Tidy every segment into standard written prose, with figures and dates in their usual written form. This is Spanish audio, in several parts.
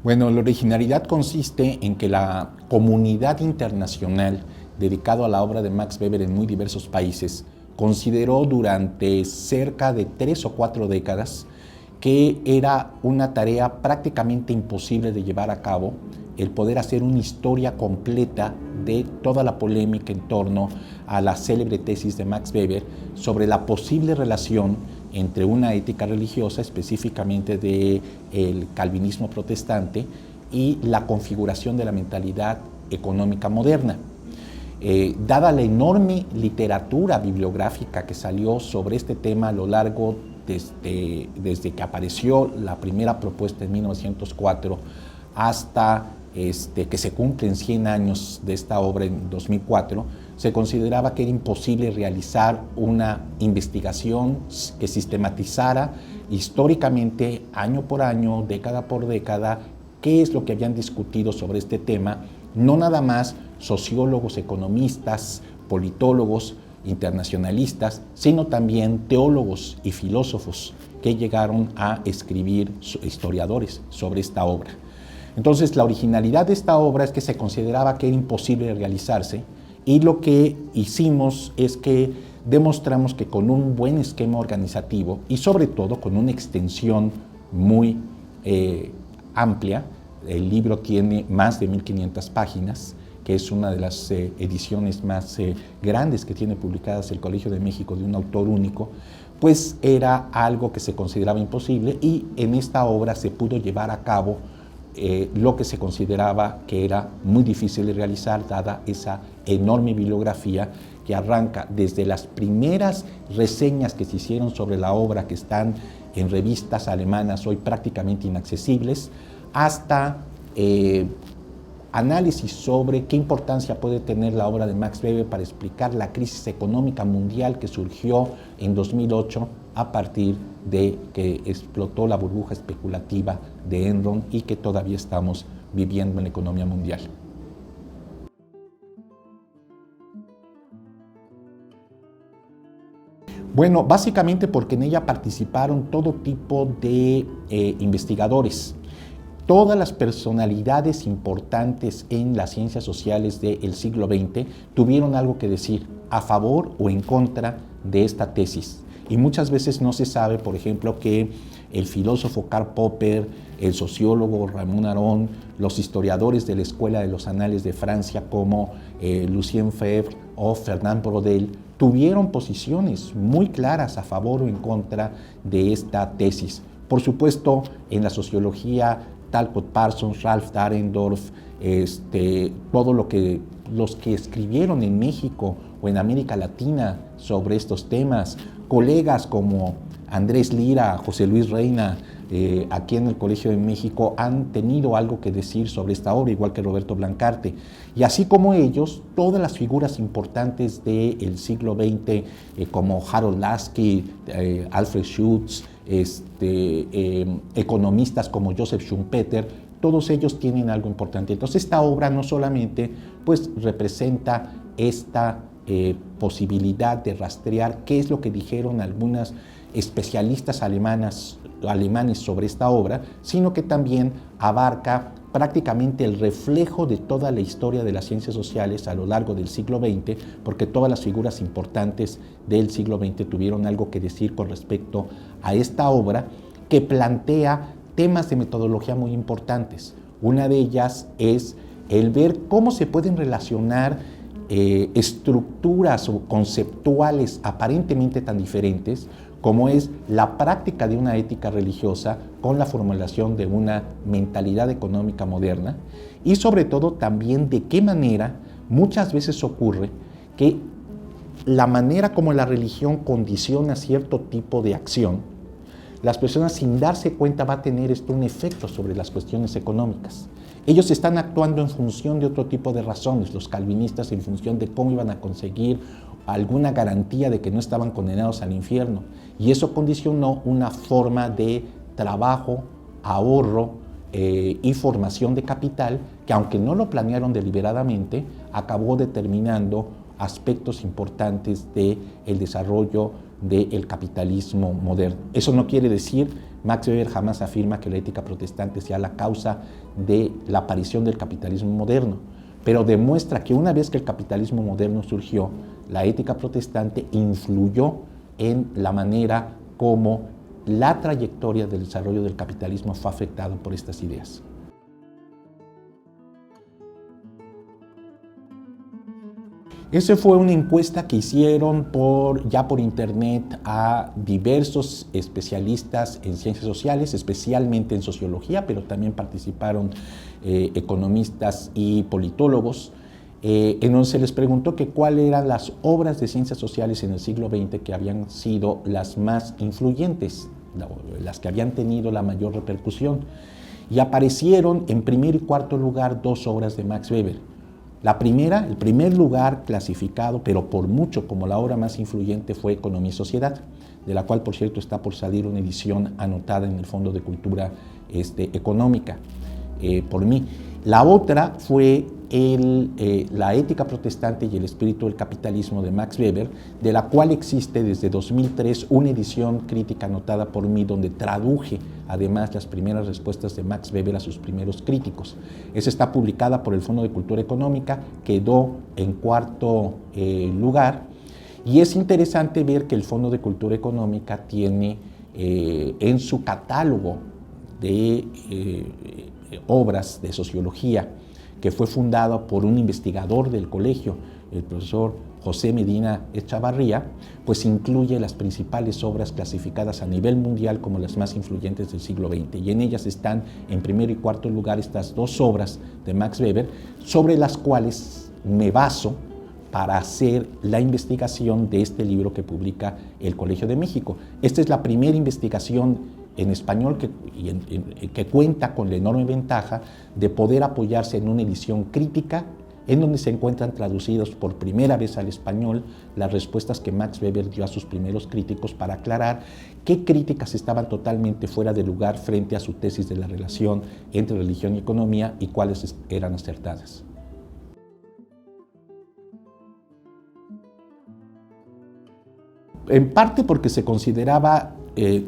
Bueno, la originalidad consiste en que la comunidad internacional dedicada a la obra de Max Weber en muy diversos países consideró durante cerca de 3 o 4 décadas que era una tarea prácticamente imposible de llevar a cabo el poder hacer una historia completa de toda la polémica en torno a la célebre tesis de Max Weber sobre la posible relación entre una ética religiosa, específicamente del calvinismo protestante, y la configuración de la mentalidad económica moderna. Dada la enorme literatura bibliográfica que salió sobre este tema a lo largo desde que apareció la primera propuesta en 1904 hasta que se cumplen 100 años de esta obra en 2004, se consideraba que era imposible realizar una investigación que sistematizara históricamente, año por año, década por década, qué es lo que habían discutido sobre este tema, no nada más sociólogos, economistas, politólogos, internacionalistas, sino también teólogos y filósofos que llegaron a escribir, historiadores, sobre esta obra. Entonces, la originalidad de esta obra es que se consideraba que era imposible realizarse, y lo que hicimos es que demostramos que con un buen esquema organizativo y sobre todo con una extensión muy amplia, el libro tiene más de 1500 páginas, que es una de las ediciones más grandes que tiene publicadas el Colegio de México de un autor único, pues era algo que se consideraba imposible, y en esta obra se pudo llevar a cabo lo que se consideraba que era muy difícil de realizar, dada esa enorme bibliografía que arranca desde las primeras reseñas que se hicieron sobre la obra, que están en revistas alemanas hoy prácticamente inaccesibles, hasta análisis sobre qué importancia puede tener la obra de Max Weber para explicar la crisis económica mundial que surgió en 2008 a partir de que explotó la burbuja especulativa de Enron y que todavía estamos viviendo en la economía mundial. Bueno, básicamente porque en ella participaron todo tipo de investigadores. Todas las personalidades importantes en las ciencias sociales del siglo XX tuvieron algo que decir a favor o en contra de esta tesis. Y muchas veces no se sabe, por ejemplo, que el filósofo Karl Popper, el sociólogo Ramón Aron, los historiadores de la Escuela de los Anales de Francia como Lucien Febvre o Fernand Braudel tuvieron posiciones muy claras a favor o en contra de esta tesis. Por supuesto, en la sociología, Talcott Parsons, Ralph Dahrendorf, todo los que escribieron en México o en América Latina sobre estos temas, colegas como Andrés Lira, José Luis Reina, aquí en el Colegio de México, han tenido algo que decir sobre esta obra, igual que Roberto Blancarte. Y así como ellos, todas las figuras importantes del siglo XX, como Harold Lasky, Alfred Schutz, economistas como Joseph Schumpeter, todos ellos tienen algo importante. Entonces, esta obra no solamente pues, representa esta posibilidad de rastrear qué es lo que dijeron algunas especialistas alemanes sobre esta obra, sino que también abarca prácticamente el reflejo de toda la historia de las ciencias sociales a lo largo del siglo XX, porque todas las figuras importantes del siglo XX tuvieron algo que decir con respecto a esta obra, que plantea temas de metodología muy importantes. Una de ellas es el ver cómo se pueden relacionar estructuras o conceptuales aparentemente tan diferentes como es la práctica de una ética religiosa con la formulación de una mentalidad económica moderna, y sobre todo también de qué manera muchas veces ocurre que la manera como la religión condiciona cierto tipo de acción, las personas sin darse cuenta va a tener esto un efecto sobre las cuestiones económicas. Ellos están actuando en función de otro tipo de razones, los calvinistas en función de cómo iban a conseguir alguna garantía de que no estaban condenados al infierno. Y eso condicionó una forma de trabajo, ahorro y formación de capital que, aunque no lo planearon deliberadamente, acabó determinando aspectos importantes del desarrollo del capitalismo moderno. Eso no quiere decir, Max Weber jamás afirma que la ética protestante sea la causa de la aparición del capitalismo moderno, pero demuestra que una vez que el capitalismo moderno surgió, la ética protestante influyó en la manera como la trayectoria del desarrollo del capitalismo fue afectada por estas ideas. Esa fue una encuesta que hicieron ya por internet a diversos especialistas en ciencias sociales, especialmente en sociología, pero también participaron economistas y politólogos, en donde se les preguntó que cuáles eran las obras de ciencias sociales en el siglo XX que habían sido las más influyentes, las que habían tenido la mayor repercusión. Y aparecieron en primer y cuarto lugar dos obras de Max Weber. La primera, el primer lugar clasificado, pero por mucho como la obra más influyente, fue Economía y Sociedad, de la cual, por cierto, está por salir una edición anotada en el Fondo de Cultura Económica por mí. La otra fue la ética protestante y el espíritu del capitalismo de Max Weber, de la cual existe desde 2003 una edición crítica anotada por mí donde traduje además las primeras respuestas de Max Weber a sus primeros críticos. Esa está publicada por el Fondo de Cultura Económica, quedó en cuarto lugar, y es interesante ver que el Fondo de Cultura Económica tiene en su catálogo de obras de sociología, que fue fundado por un investigador del colegio, el profesor José Medina Echavarría, pues incluye las principales obras clasificadas a nivel mundial como las más influyentes del siglo XX. Y en ellas están en primer y cuarto lugar estas dos obras de Max Weber, sobre las cuales me baso para hacer la investigación de este libro que publica el Colegio de México. Esta es la primera investigación en español que cuenta con la enorme ventaja de poder apoyarse en una edición crítica en donde se encuentran traducidos por primera vez al español las respuestas que Max Weber dio a sus primeros críticos para aclarar qué críticas estaban totalmente fuera de lugar frente a su tesis de la relación entre religión y economía y cuáles eran acertadas. En parte porque se consideraba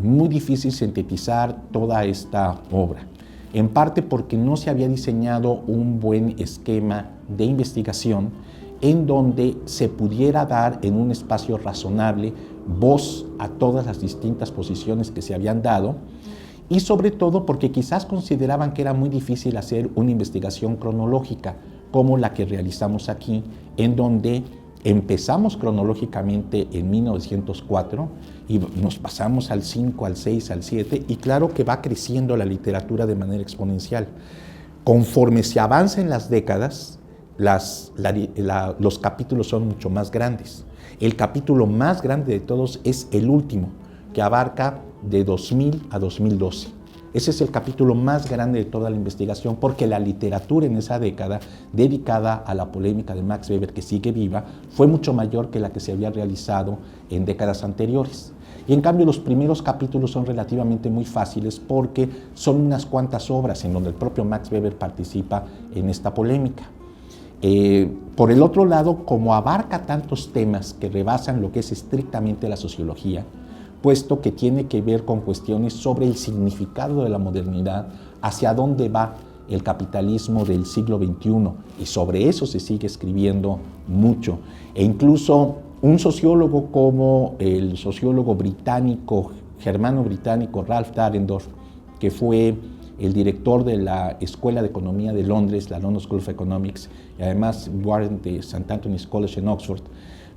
muy difícil sintetizar toda esta obra, en parte porque no se había diseñado un buen esquema de investigación en donde se pudiera dar en un espacio razonable voz a todas las distintas posiciones que se habían dado, y sobre todo porque quizás consideraban que era muy difícil hacer una investigación cronológica como la que realizamos aquí, en donde empezamos cronológicamente en 1904 y nos pasamos al 5, al 6, al 7, y claro que va creciendo la literatura de manera exponencial. Conforme se avanza en las décadas, los capítulos son mucho más grandes. El capítulo más grande de todos es el último, que abarca de 2000 a 2012. Ese es el capítulo más grande de toda la investigación, porque la literatura en esa década dedicada a la polémica de Max Weber, que sigue viva, fue mucho mayor que la que se había realizado en décadas anteriores. Y en cambio los primeros capítulos son relativamente muy fáciles porque son unas cuantas obras en donde el propio Max Weber participa en esta polémica. Por el otro lado, como abarca tantos temas que rebasan lo que es estrictamente la sociología, puesto que tiene que ver con cuestiones sobre el significado de la modernidad, hacia dónde va el capitalismo del siglo XXI, y sobre eso se sigue escribiendo mucho. E incluso un sociólogo como el sociólogo británico, germano-británico Ralph Dahrendorf, que fue el director de la Escuela de Economía de Londres, la London School of Economics, y además Warren de St. Anthony's College en Oxford,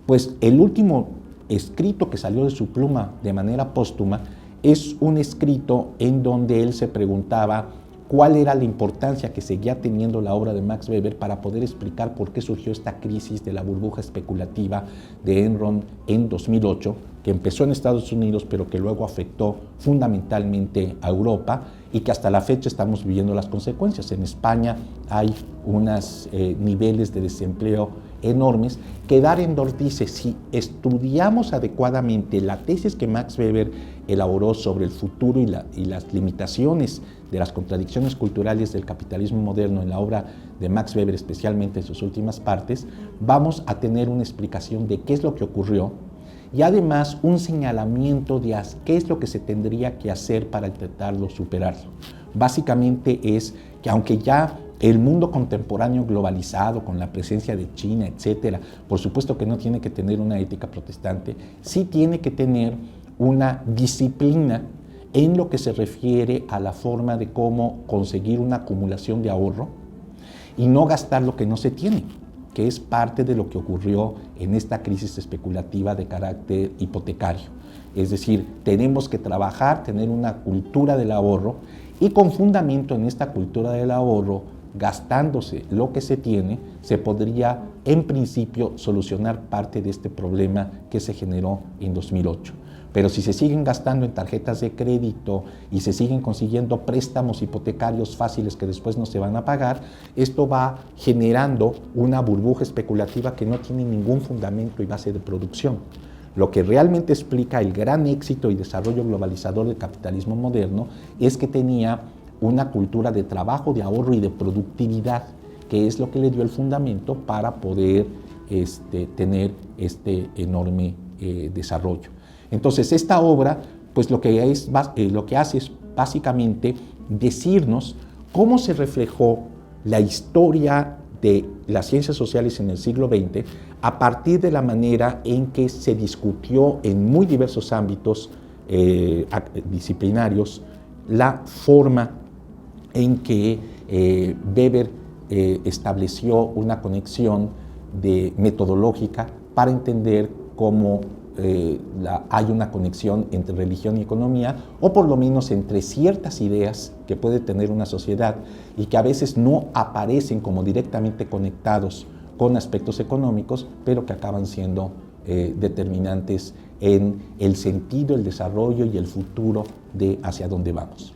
pues el último escrito que salió de su pluma de manera póstuma es un escrito en donde él se preguntaba cuál era la importancia que seguía teniendo la obra de Max Weber para poder explicar por qué surgió esta crisis de la burbuja especulativa de Enron en 2008, que empezó en Estados Unidos pero que luego afectó fundamentalmente a Europa y que hasta la fecha estamos viviendo las consecuencias. En España hay unos niveles de desempleo enormes, que Dahrendorf dice, si estudiamos adecuadamente la tesis que Max Weber elaboró sobre el futuro y las limitaciones de las contradicciones culturales del capitalismo moderno en la obra de Max Weber, especialmente en sus últimas partes, vamos a tener una explicación de qué es lo que ocurrió y además un señalamiento de qué es lo que se tendría que hacer para intentarlo superarlo. Básicamente es que aunque ya el mundo contemporáneo globalizado, con la presencia de China, etcétera, por supuesto que no tiene que tener una ética protestante, sí tiene que tener una disciplina en lo que se refiere a la forma de cómo conseguir una acumulación de ahorro y no gastar lo que no se tiene, que es parte de lo que ocurrió en esta crisis especulativa de carácter hipotecario. Es decir, tenemos que trabajar, tener una cultura del ahorro y con fundamento en esta cultura del ahorro, gastándose lo que se tiene, se podría en principio solucionar parte de este problema que se generó en 2008. Pero si se siguen gastando en tarjetas de crédito y se siguen consiguiendo préstamos hipotecarios fáciles que después no se van a pagar, esto va generando una burbuja especulativa que no tiene ningún fundamento y base de producción. Lo que realmente explica el gran éxito y desarrollo globalizador del capitalismo moderno es que tenía una cultura de trabajo, de ahorro y de productividad, que es lo que le dio el fundamento para poder tener este enorme desarrollo. Entonces, esta obra, pues lo que hace es básicamente decirnos cómo se reflejó la historia de las ciencias sociales en el siglo XX a partir de la manera en que se discutió en muy diversos ámbitos disciplinarios la forma en que Weber estableció una conexión metodológica para entender cómo hay una conexión entre religión y economía, o por lo menos entre ciertas ideas que puede tener una sociedad y que a veces no aparecen como directamente conectados con aspectos económicos, pero que acaban siendo determinantes en el sentido, el desarrollo y el futuro de hacia dónde vamos.